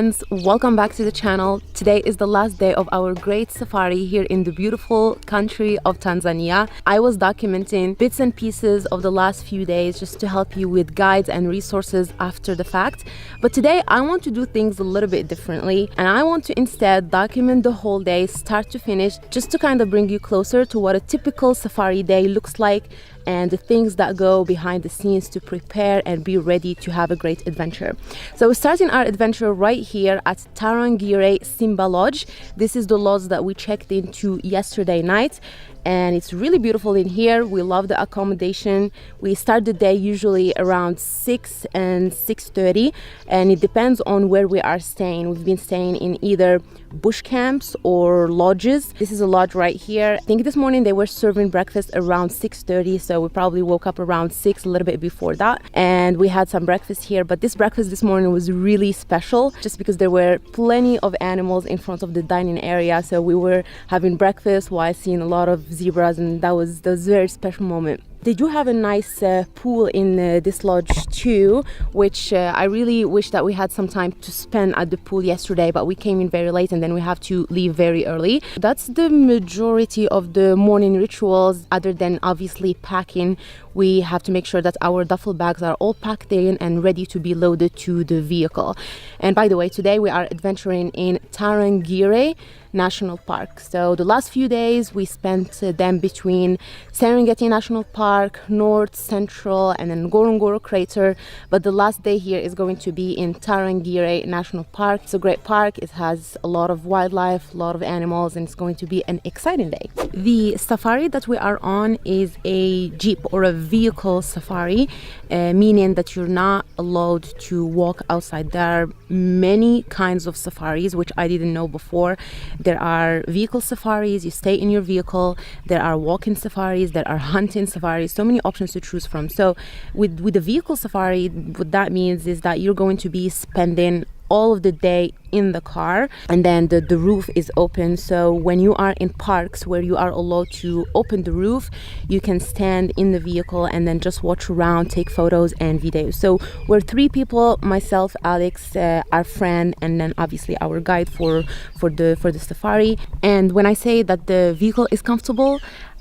Friends, welcome back to the channel. Today is the last day of our great safari here in the beautiful country of Tanzania. I was documenting bits and pieces of the last few days just to help you with guides and resources after the fact. But today I want to do things a little bit differently, and I want to instead document the whole day start to finish, just to kind of bring you closer to what a typical safari day looks like and the things that go behind the scenes to prepare and be ready to have a great adventure. So we're starting our adventure right here at Tarangire Simba Lodge. This is the lodge that we checked into yesterday night, and it's really beautiful in here. We love the accommodation. We start the day usually around 6 and 6:30, and it depends on where we are staying. We've been staying in either bush camps or lodges. This is a lodge right here. I think this morning they were serving breakfast around 6:30, so we probably woke up around 6, a little bit before that, and we had some breakfast here. But this breakfast this morning was really special just because there were plenty of animals in front of the dining area, so we were having breakfast while seeing a lot of zebras, and that was a very special moment. They do have a nice pool in this lodge too, which I really wish that we had some time to spend at the pool yesterday, but we came in very late and then we have to leave very early. That's the majority of the morning rituals, other than obviously packing. We have to make sure that our duffel bags are all packed in and ready to be loaded to the vehicle. And by the way, today we are adventuring in Tarangire National Park. So the last few days we spent them between Serengeti National Park, North, Central, and then Ngorongoro Crater. But the last day here is going to be in Tarangire National Park. It's a great park. It has a lot of wildlife, a lot of animals, and it's going to be an exciting day. The safari that we are on is a jeep or a vehicle safari, meaning that you're not allowed to walk outside. There are many kinds of safaris, which I didn't know before. There are vehicle safaris, you stay in your vehicle. There are walking safaris, there are hunting safaris, so many options to choose from. So with the vehicle safari, what that means is that you're going to be spending all of the day in the car, and then the roof is open. So when you are in parks where you are allowed to open the roof, you can stand in the vehicle and then just watch around, take photos and videos. So we're 3 people: myself, Alex, our friend, and then obviously our guide for the safari. And when I say that the vehicle is comfortable,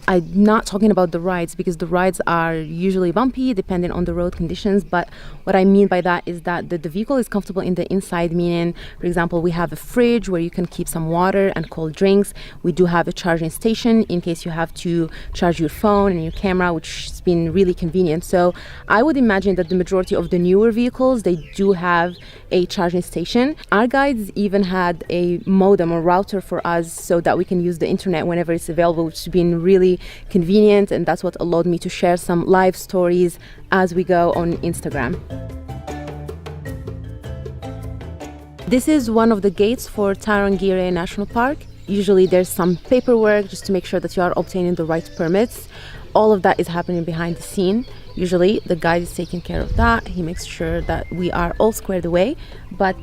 I'm not talking about the rides, because the rides are usually bumpy depending on the road conditions. But what I mean by that is that the vehicle is comfortable in the inside, meaning, for example, we have a fridge where you can keep some water and cold drinks. We do have a charging station in case you have to charge your phone and your camera, which has been really convenient. So I would imagine that the majority of the newer vehicles, they do have a charging station. Our guides even had a modem or router for us so that we can use the internet whenever it's available, which has been really convenient, and that's what allowed me to share some live stories as we go on Instagram. This is one of the gates for Tarangire National Park. Usually there's some paperwork just to make sure that you are obtaining the right permits. All of that is happening behind the scene. Usually the guide is taking care of that. He makes sure that we are all squared away. But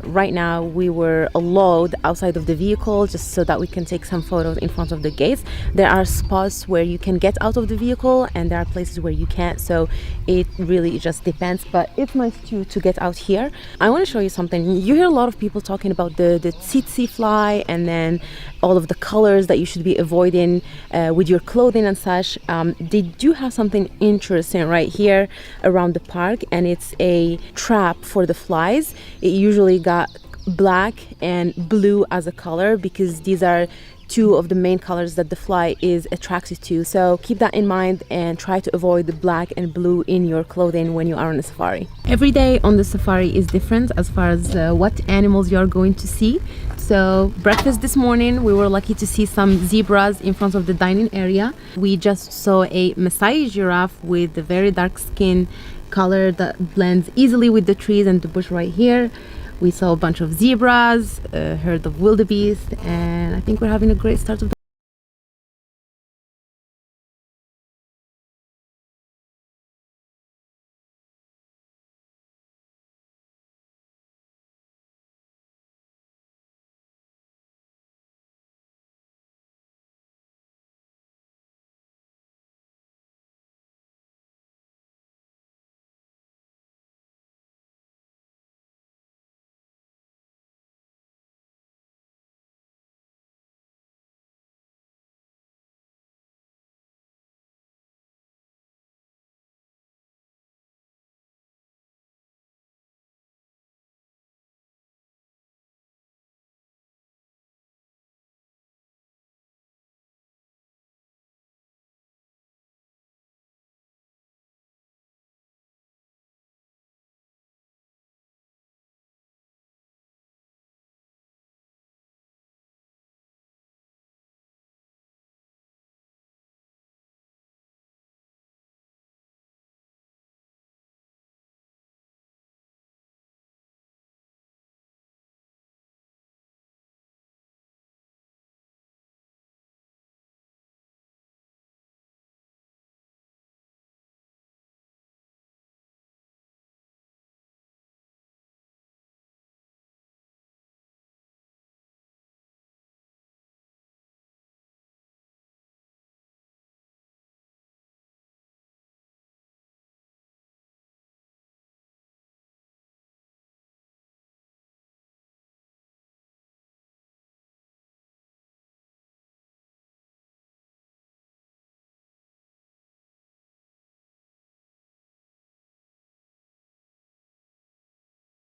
right now we were allowed outside of the vehicle just so that we can take some photos in front of the gates. There are spots where you can get out of the vehicle and there are places where you can't. So it really just depends, but it's nice to get out here. I want to show you something. You hear a lot of people talking about the tsetse fly and then all of the colors that you should be avoiding with your clothing and such. They do have something interesting right here around the park, and it's a trap for the flies. It usually got black and blue as a color because these are 2 of the main colors that the fly is attracted to. So keep that in mind and try to avoid the black and blue in your clothing when you are on a safari. Every day on the safari is different as far as what animals you are going to see. So breakfast this morning, we were lucky to see some zebras in front of the dining area. We just saw a Maasai giraffe with a very dark skin color that blends easily with the trees and the bush right here. We saw a bunch of zebras, a herd of wildebeest, and I think we're having a great start of the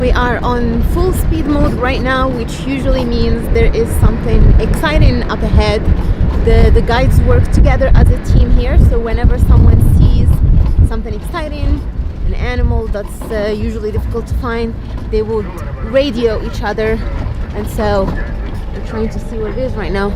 We are on full speed mode right now, which usually means there is something exciting up ahead. The guides work together as a team here, so whenever someone sees something exciting, an animal that's usually difficult to find, they would radio each other, and so we're trying to see what it is right now.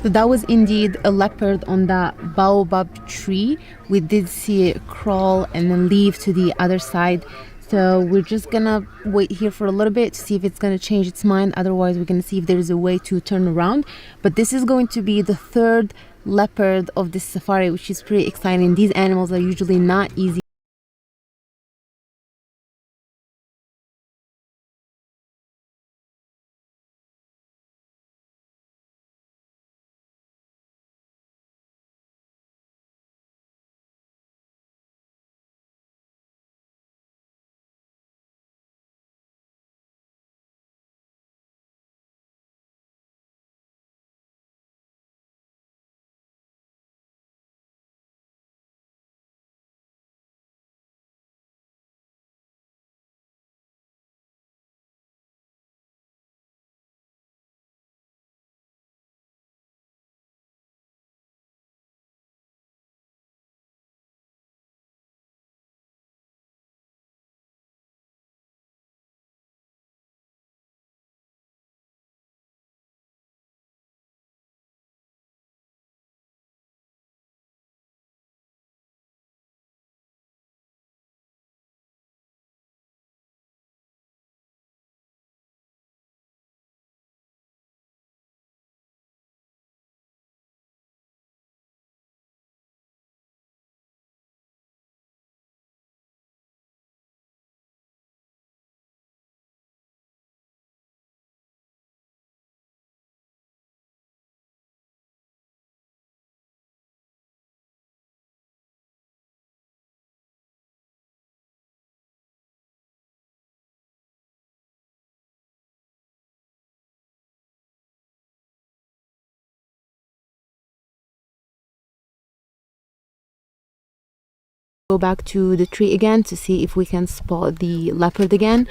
So that was indeed a leopard on that baobab tree. We did see it crawl and then leave to the other side. So we're just gonna wait here for a little bit to see if it's gonna change its mind. Otherwise, we're gonna see if there's a way to turn around. But this is going to be the third leopard of this safari, which is pretty exciting. These animals are usually not easy. Go back to the tree again to see if we can spot the leopard again,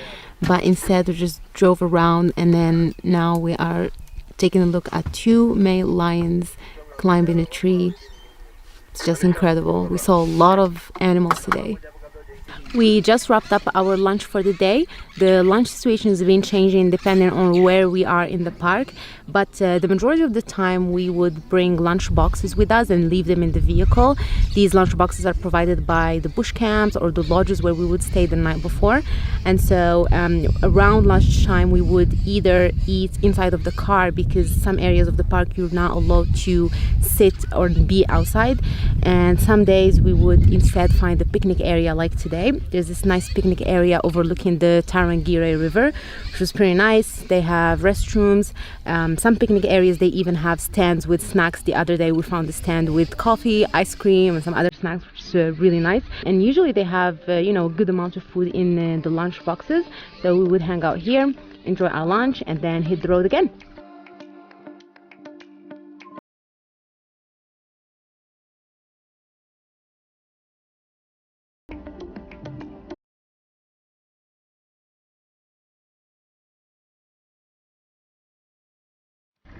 but instead we just drove around, and then now we are taking a look at two male lions climbing a tree. It's just incredible. We saw a lot of animals today. We just wrapped up our lunch for the day. The lunch situation has been changing depending on where we are in the park, but the majority of the time we would bring lunch boxes with us and leave them in the vehicle. These lunch boxes are provided by the bush camps or the lodges where we would stay the night before, and so around lunchtime we would either eat inside of the car, because some areas of the park you're not allowed to sit or be outside, and some days we would instead find a picnic area like today. There's this nice picnic area overlooking the Serengeti River, which was pretty nice. They have restrooms, some picnic areas they even have stands with snacks. The other day we found a stand with coffee, ice cream and some other snacks, which is really nice. And usually they have a good amount of food in the lunch boxes, so we would hang out here, enjoy our lunch, and then hit the road again.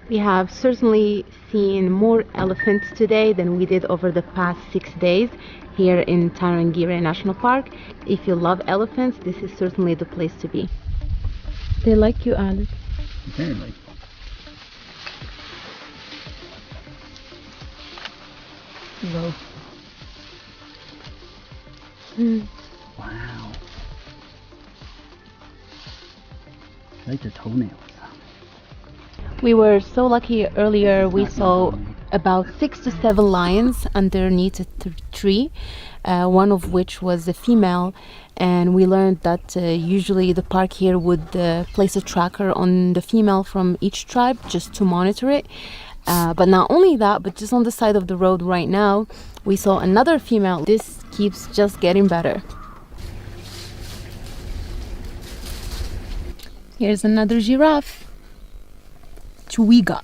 We have certainly seen more elephants today than we did over the past 6 days here in Serengeti National Park. If you love elephants, this is certainly the place to be. They like you, Alice. Apparently. Whoa. Wow. I like the toenails. We were so lucky earlier. We saw about 6 to 7 lions underneath a tree, one of which was a female, and we learned that usually the park here would place a tracker on the female from each tribe just to monitor it. But not only that, but just on the side of the road right now we saw another female. This keeps just getting better. Here's another giraffe. Twiga.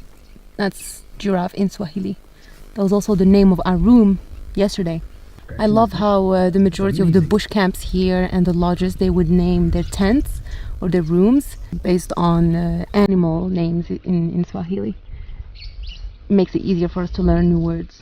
That's giraffe in Swahili. That was also the name of our room yesterday. I love how the majority of the bush camps here and the lodges, they would name their tents or their rooms based on animal names in Swahili. It makes it easier for us to learn new words.